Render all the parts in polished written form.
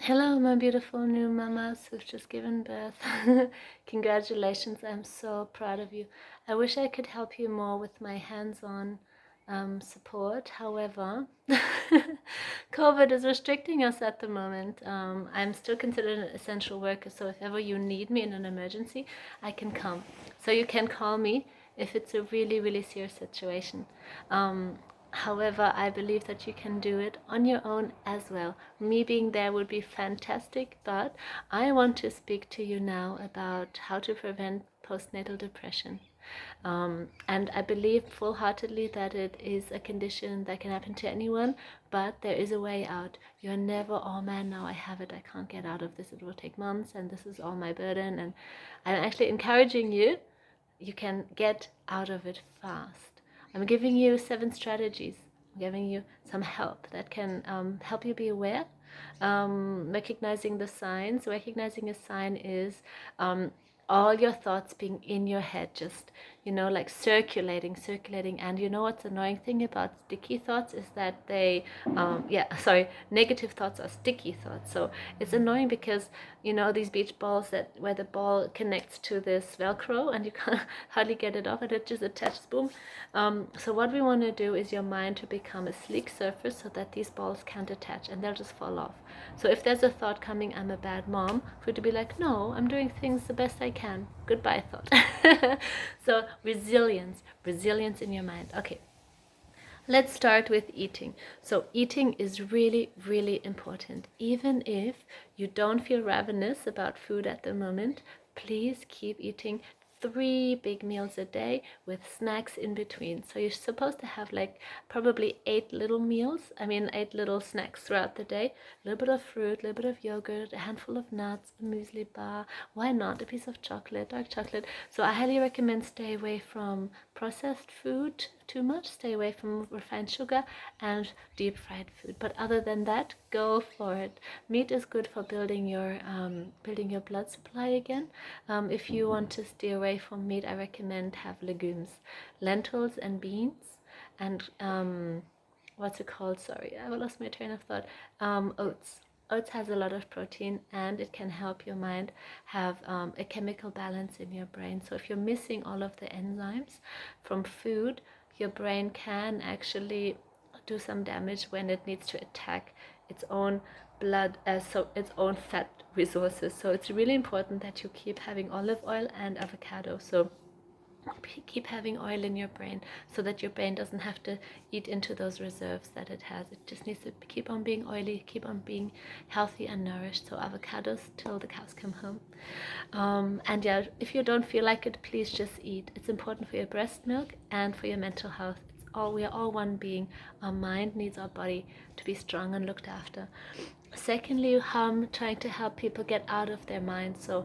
Hello, my beautiful new mamas who've just given birth. Congratulations, I'm so proud of you. I wish I could help you more with my hands on support. However, COVID is restricting us at the moment. I'm still considered an essential worker, so if ever you need me in an emergency, I can come. So you can call me if it's a really, really serious situation. However, I believe that you can do it on your own as well. Me being there would be fantastic, but I want to speak to you now about how to prevent postnatal depression. And I believe full heartedly that it is a condition that can happen to anyone, but there is a way out. You're never, oh man, now I have it, I can't get out of this, it will take months, and this is all my burden. And I'm actually encouraging you, you can get out of it fast. I'm giving you 7 strategies. I'm giving you some help that can help you be aware. Recognizing the signs. Recognizing a sign is all your thoughts being in your head, just, like circulating. And what's annoying thing about sticky thoughts is that negative thoughts are sticky thoughts. So it's annoying because, these beach balls where the ball connects to this Velcro and you can't hardly get it off and it just attaches, boom. So what we want to do is your mind to become a sleek surface so that these balls can't attach and they'll just fall off. So if there's a thought coming, I'm a bad mom, for you to be like, no, I'm doing things the best I can. Goodbye thought. So resilience in your mind. Okay, let's start with eating. So eating is really, really important. Even if you don't feel ravenous about food at the moment, please keep eating 3 big meals a day with snacks in between. So you're supposed to have like probably 8 little snacks throughout the day. A little bit of fruit, a little bit of yogurt, a handful of nuts, a muesli bar. Why not? A piece of chocolate, dark chocolate. So I highly recommend stay away from processed food too much, stay away from refined sugar and deep fried food. But other than that, go for it. Meat is good for building your blood supply again. If you want to steer away from meat, I recommend have legumes, lentils and beans, and what's it called? Sorry, I lost my train of thought. Oats. Oats has a lot of protein and it can help your mind have a chemical balance in your brain. So if you're missing all of the enzymes from food, your brain can actually do some damage when it needs to attack its own its own fat resources. So it's really important that you keep having olive oil and avocado. So keep having oil in your brain so that your brain doesn't have to eat into those reserves that it has. It just needs to keep on being oily, keep on being healthy and nourished. So avocados till the cows come home. And yeah, if you don't feel like it, please just eat. It's important for your breast milk and for your mental health. We are all one being. Our mind needs our body to be strong and looked after. Secondly, trying to help people get out of their mind. So,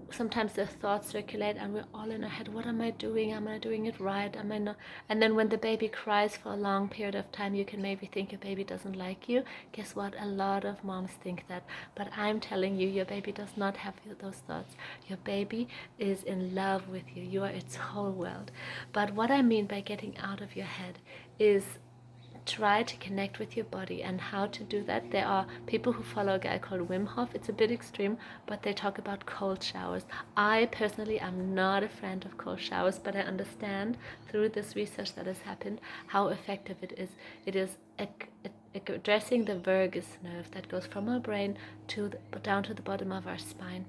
sometimes the thoughts circulate and we're all in our head. What am I doing? Am I doing it right? Am I not? And then when the baby cries for a long period of time, you can maybe think your baby doesn't like you. Guess what? A lot of moms think that. But I'm telling you, your baby does not have those thoughts. Your baby is in love with you. You are its whole world. But what I mean by getting out of your head is try to connect with your body. And how to do that, there are people who follow a guy called Wim Hof. It's a bit extreme, but they talk about cold showers. I personally am not a friend of cold showers, but I understand through this research that has happened how effective it is. It is addressing the vagus nerve that goes from our brain down to the bottom of our spine.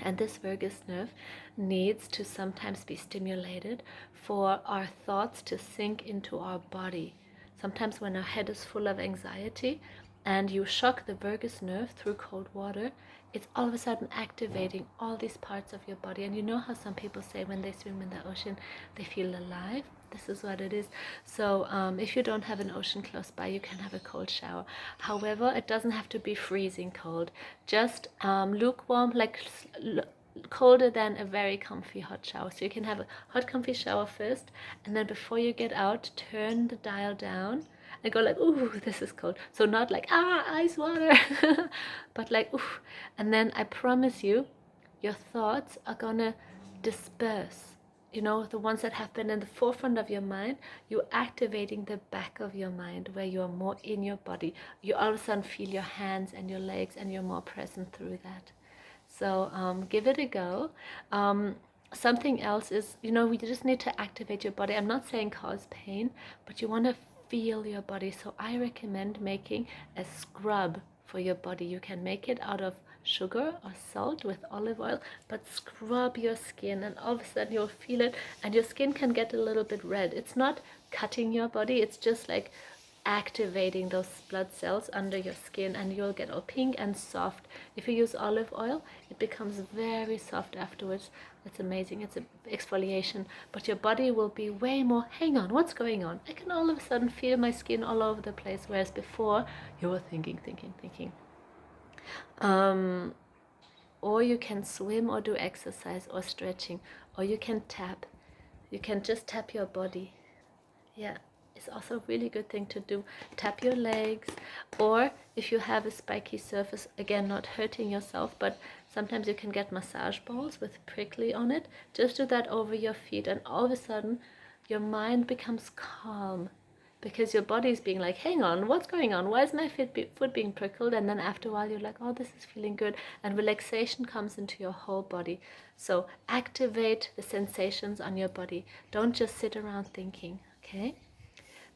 And this vagus nerve needs to sometimes be stimulated for our thoughts to sink into our body. Sometimes when our head is full of anxiety and you shock the vagus nerve through cold water, it's all of a sudden activating all these parts of your body. And you know how some people say when they swim in the ocean, they feel alive? This is what it is. So if you don't have an ocean close by, you can have a cold shower. However, it doesn't have to be freezing cold. Just lukewarm, like colder than a very comfy hot shower. So you can have a hot comfy shower first, and then before you get out, turn the dial down and go like, ooh, this is cold. So not like, ice water, but like, ooh. And then I promise you, your thoughts are gonna disperse. the ones that have been in the forefront of your mind, you're activating the back of your mind where you're more in your body. You all of a sudden feel your hands and your legs, and you're more present through that. So give it a go. Something else is, we just need to activate your body. I'm not saying cause pain, but you want to feel your body. So I recommend making a scrub for your body. You can make it out of sugar or salt with olive oil, but scrub your skin, and all of a sudden you'll feel it, and your skin can get a little bit red. It's not cutting your body, it's just like activating those blood cells under your skin, and you'll get all pink and soft. If you use olive oil, it becomes very soft afterwards. It's amazing. It's an exfoliation, but your body will be way more, hang on, what's going on? I can all of a sudden feel my skin all over the place, whereas before you were thinking. Or you can swim or do exercise or stretching, or you can tap. You can just tap your body. Yeah, it's also a really good thing to do. Tap your legs, or if you have a spiky surface, again, not hurting yourself, but sometimes you can get massage balls with prickly on it. Just do that over your feet, and all of a sudden your mind becomes calm, because your body is being like, hang on, what's going on? Why is my foot being prickled? And then after a while you're like, oh, this is feeling good, and relaxation comes into your whole body. So activate the sensations on your body. Don't just sit around thinking. Okay.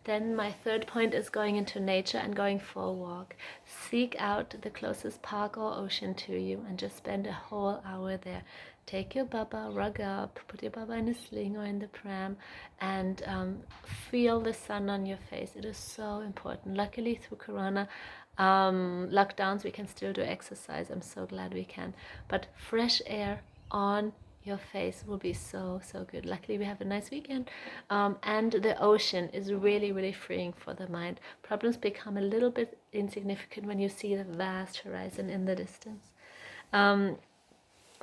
Then my third point is going into nature and going for a walk. Seek out the closest park or ocean to you and just spend a whole hour there. Take your baba, rug up, put your baba in a sling or in the pram, and feel the sun on your face. It is so important. Luckily, through Corona lockdowns, we can still do exercise. I'm so glad we can. But fresh air on your face will be so good. Luckily we have a nice weekend, and the ocean is really freeing for the mind. Problems become a little bit insignificant when you see the vast horizon in the distance.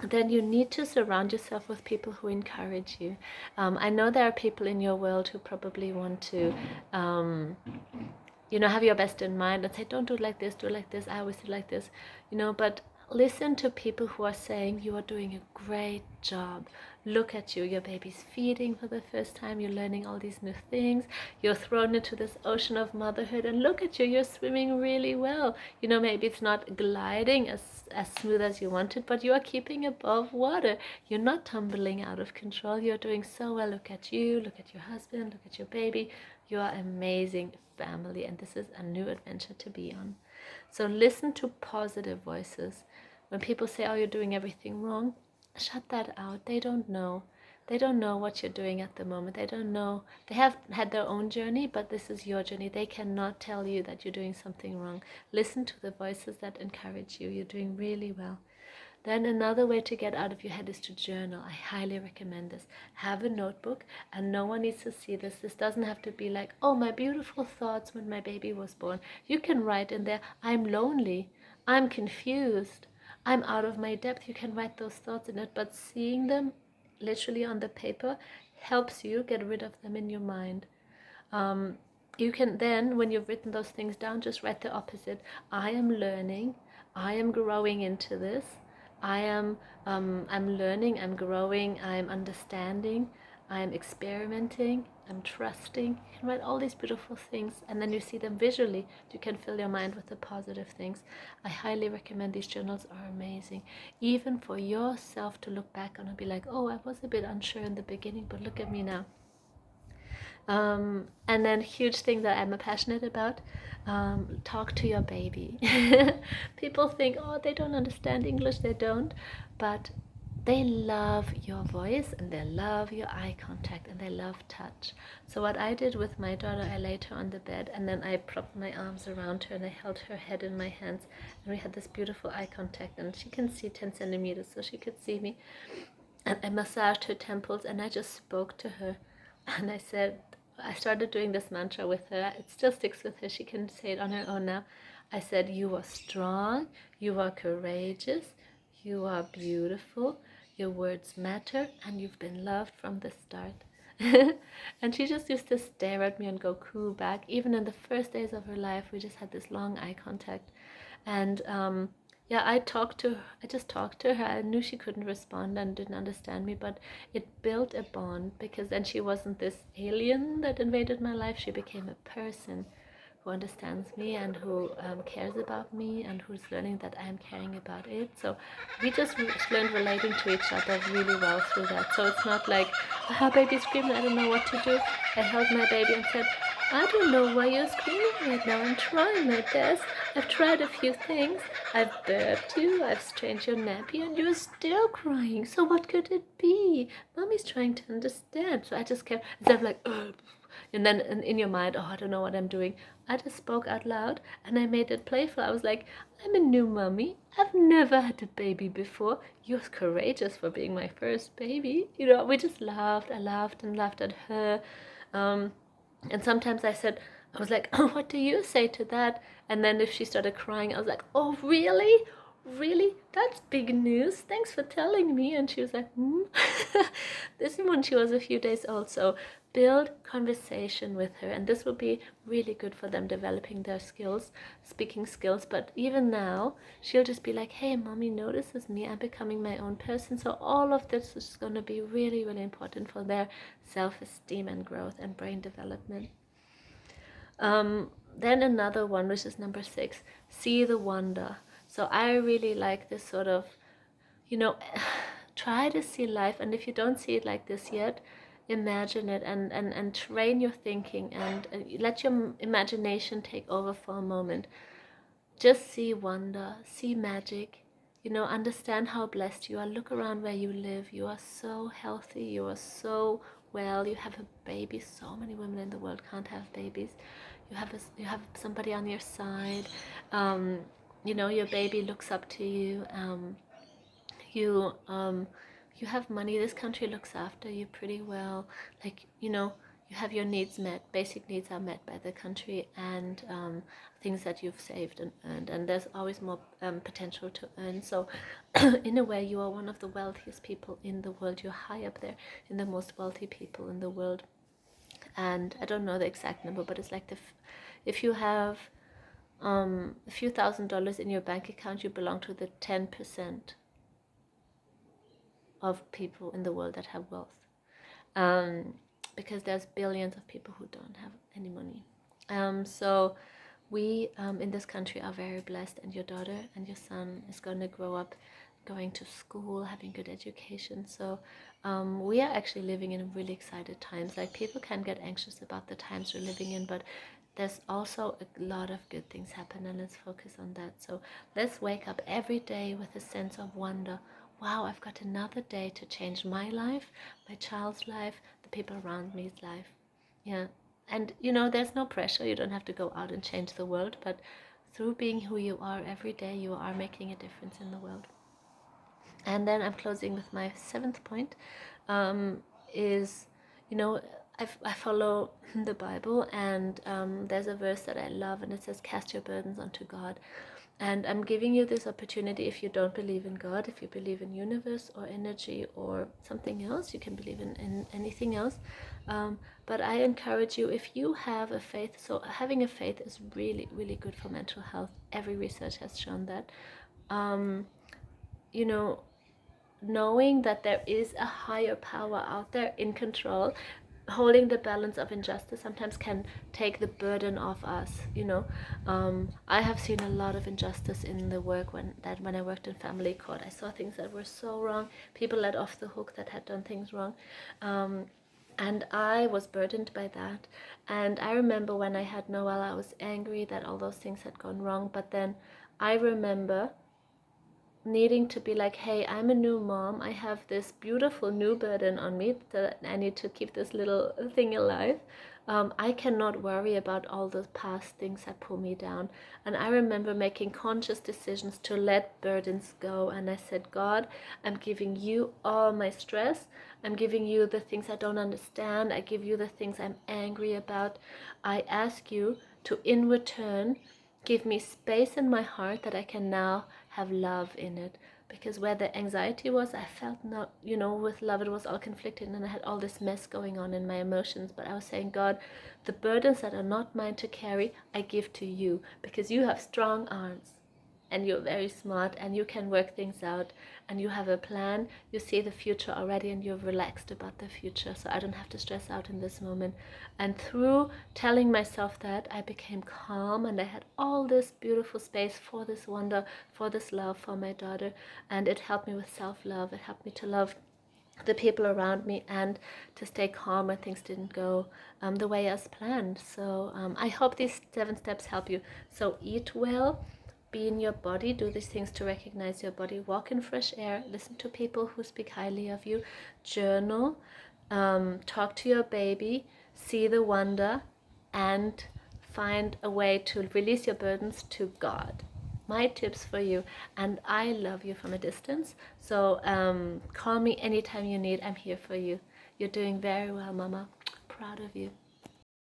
Then you need to surround yourself with people who encourage you. I know there are people in your world who probably want to have your best in mind and say, don't do it like this, do it like this, I always do it like this, but listen to people who are saying, you are doing a great job. Look at you, your baby's feeding for the first time, you're learning all these new things, you're thrown into this ocean of motherhood, and look at you, you're swimming really well. Maybe it's not gliding as smooth as you wanted, but you are keeping above water. You're not tumbling out of control. You're doing so well. Look at you, look at your husband, look at your baby. You are amazing family, and this is a new adventure to be on. So listen to positive voices. When people say, oh, you're doing everything wrong, shut that out. They don't know. They don't know what you're doing at the moment. They don't know. They have had their own journey, but this is your journey. They cannot tell you that you're doing something wrong. Listen to the voices that encourage you. You're doing really well. Then another way to get out of your head is to journal. I highly recommend this. Have a notebook, and no one needs to see this. This doesn't have to be like, oh, my beautiful thoughts when my baby was born. You can write in there, I'm lonely, I'm confused, I'm out of my depth. You can write those thoughts in it, but seeing them literally on the paper helps you get rid of them in your mind. You can then, when you've written those things down, just write the opposite. I am learning, I am growing into this. I'm learning, I'm growing, I'm understanding, I'm experimenting, I'm trusting. You can write all these beautiful things, and then you see them visually. You can fill your mind with the positive things. I highly recommend. These journals are amazing, even for yourself to look back on and be like, oh, I was a bit unsure in the beginning, but look at me now. And then huge thing that I'm passionate about, talk to your baby. People think, oh, they don't understand English. They don't, but they love your voice, and they love your eye contact, and they love touch. So what I did with my daughter, I laid her on the bed, and then I propped my arms around her, and I held her head in my hands, and we had this beautiful eye contact, and she can see 10 centimeters, so she could see me. And I massaged her temples, and I just spoke to her, and I started doing this mantra with her. It still sticks with her. She can say it on her own now. I said, you are strong, you are courageous, you are beautiful, your words matter, and you've been loved from the start. And she just used to stare at me and go coo back. Even in the first days of her life, we just had this long eye contact. And yeah, I just talked to her. I knew she couldn't respond and didn't understand me, but it built a bond, because then she wasn't this alien that invaded my life. She became a person who understands me and who cares about me, and who's learning that I am caring about it. So we just learned relating to each other really well through that. So it's not like, ah, baby screaming, I don't know what to do. I held my baby and said, I don't know why you're screaming right now. I'm trying my best. I've tried a few things. I've burped you, I've strained your nappy, and you're still crying. So what could it be? Mommy's trying to understand. So I just kept, instead of like, ugh, and then in your mind, oh, I don't know what I'm doing. I just spoke out loud and I made it playful. I was like, I'm a new mommy. I've never had a baby before. You're courageous for being my first baby. You know, we just laughed. I laughed and laughed at her. Um, and sometimes I was like, oh, what do you say to that? And then if she started crying, I was like, oh, really? Really? That's big news. Thanks for telling me. And she was like, hmm. This is when she was a few days old. So build conversation with her. And this will be really good for them developing their skills, speaking skills. But even now, she'll just be like, hey, mommy notices me. I'm becoming my own person. So all of this is going to be really, really important for their self-esteem and growth and brain development. Then another one, which is number 6, see the wonder. So I really like this sort of, you know, try to see life, and if you don't see it like this yet, imagine it, and train your thinking, and let your imagination take over for a moment. Just see wonder, see magic, you know, understand how blessed you are. Look around where you live. You are so healthy, you are so well, you have a baby. So many women in the world can't have babies. You have somebody on your side. um, you know, your baby looks up to you. You you have money. This country looks after you pretty well. Like, you know, you have your needs met. Basic needs are met by the country, and things that you've saved and earned, and there's always more potential to earn. So in a way, you are one of the wealthiest people in the world. You're high up there in the most wealthy people in the world. And I don't know the exact number, but it's like if you have a few $1,000s in your bank account, you belong to the 10% of people in the world that have wealth. Um, because there's billions of people who don't have any money. So we in this country are very blessed, and your daughter and your son is going to grow up going to school, having good education. So we are actually living in really excited times. Like, people can get anxious about the times we're living in, but there's also a lot of good things happen, and let's focus on that. So let's wake up every day with a sense of wonder. Wow, I've got another day to change my life, my child's life, the people around me's life. Yeah. And you know, there's no pressure. You don't have to go out and change the world, but through being who you are every day, you are making a difference in the world. And then I'm closing with my 7th point, is, you know, I follow the Bible, and there's a verse that I love, and it says, cast your burdens onto God. And I'm giving you this opportunity. If you don't believe in God, if you believe in universe or energy or something else, you can believe in anything else. But I encourage you, if you have a faith, so having a faith is really, really good for mental health. Every research has shown that. You know, knowing that there is a higher power out there in control, holding the balance of injustice sometimes can take the burden off us, you know. I have seen a lot of injustice in the work when I worked in family court. I saw things that were so wrong, people let off the hook that had done things wrong, and I was burdened by that. And I remember when I had Noel, I was angry that all those things had gone wrong, but then I remember needing to be like, hey, I'm a new mom. I have this beautiful new burden on me that I need to keep this little thing alive. I cannot worry about all the past things that pull me down. And I remember making conscious decisions to let burdens go. And I said, God, I'm giving you all my stress. I'm giving you the things I don't understand. I give you the things I'm angry about. I ask you to, in return, give me space in my heart that I can now have love in it. Because where the anxiety was, I felt not, you know, with love it was all conflicted, and I had all this mess going on in my emotions. But I was saying, God, the burdens that are not mine to carry, I give to you, because you have strong arms and you're very smart and you can work things out and you have a plan, you see the future already and you're relaxed about the future, so I don't have to stress out in this moment. And through telling myself that, I became calm and I had all this beautiful space for this wonder, for this love for my daughter, and it helped me with self-love. It helped me to love the people around me and to stay calm when things didn't go the way as planned. So I hope these 7 steps help you. So eat well, be in your body, do these things to recognize your body, walk in fresh air, listen to people who speak highly of you, journal, talk to your baby, see the wonder, and find a way to release your burdens to God. My tips for you, and I love you from a distance, so call me anytime you need. I'm here for you. You're doing very well, Mama. Proud of you.